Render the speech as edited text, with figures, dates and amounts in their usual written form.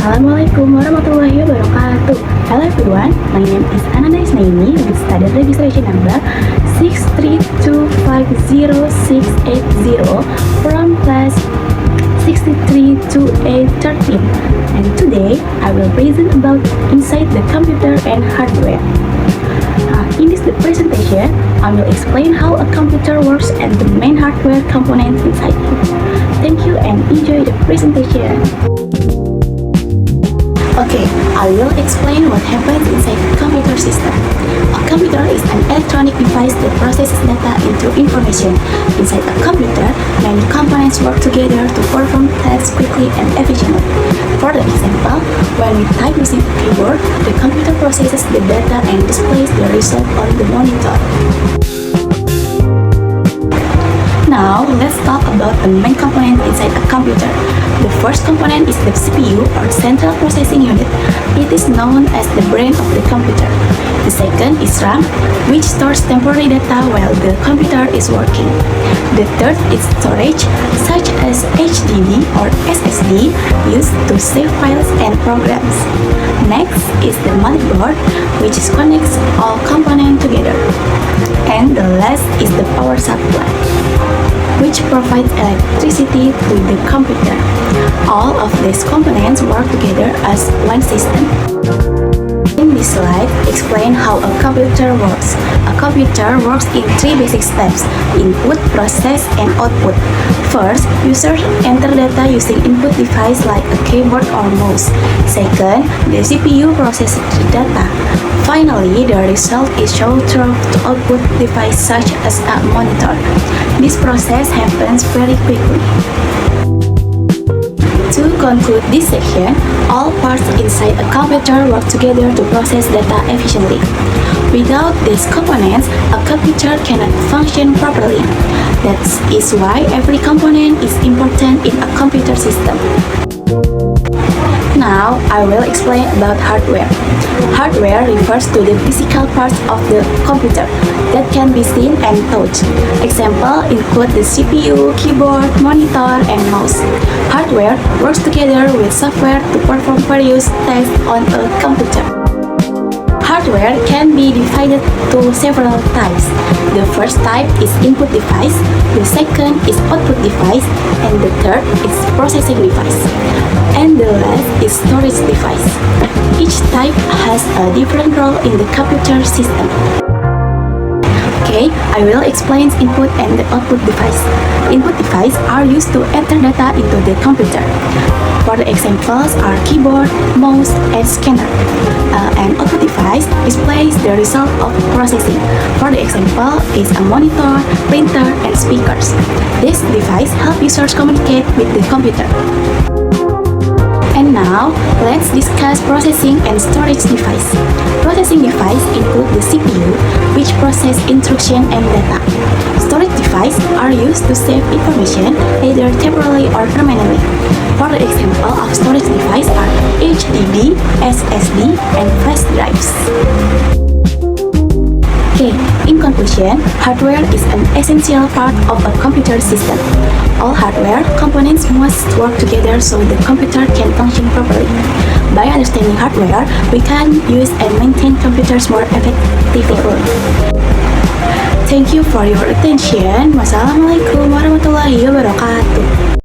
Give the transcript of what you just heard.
Assalamualaikum warahmatullahi wabarakatuh. Hello everyone, my name is Ananda Isnaini with student registration number 632506880 from class 63 to A13. And today I will present about inside the computer and hardware. In this presentation, I will explain how a computer works and the main hardware components inside it. Thank you and enjoy the presentation. Okay, I will explain what happens inside a computer system. A computer is an electronic device that processes data into information. Inside a computer, many components work together to perform tasks quickly and efficiently. For example, when we type using a keyboard, the computer processes the data and displays the result on the monitor. Now, let's talk about the main component inside a computer. The first component is the CPU, or Central Processing Unit. It is known as the brain of the computer. The second is RAM, which stores temporary data while the computer is working. The third is storage, such as HDD or SSD, used to save files and programs. Next is the motherboard, which connects all components together. And the last is the power supply, which provides electricity to the computer. All of these components work together as one system. In this slide, explain how a computer works. A computer works in three basic steps: input, process, and output. First, users enter data using input device like a keyboard or mouse. Second, the CPU processes the data. Finally, the result is shown through the output device such as a monitor. This process happens very quickly. To conclude this section, all parts inside a computer work together to process data efficiently. Without these components, a computer cannot function properly. That is why every component is important in a computer system. Now, I will explain about hardware. Hardware refers to the physical parts of the computer that can be seen and touched. Examples include the CPU, keyboard, monitor, and mouse. Hardware works together with software to perform various tasks on a computer. Hardware can be divided to several types. The first type is input device, the second is output device, and the third is processing device. And the last is storage device. Each type has a different role in the computer system. Okay, I will explain input and the output device. Input devices are used to enter data into the computer. For the examples are keyboard, mouse, and scanner. An output device displays the result of processing. For the example is a monitor, printer, and speakers. This device help users communicate with the computer. And now, let's discuss processing and storage device. Processing device include the CPU, which process instruction and data. Storage devices are used to save information either temporarily or permanently. For the example of storage device are HDD, SSD, and flash drives. Okay, in conclusion, hardware is an essential part of a computer system. All hardware components must work together so the computer can function properly. By understanding hardware, we can use and maintain computers more effectively. Thank you for your attention. Wassalamualaikum warahmatullahi wabarakatuh.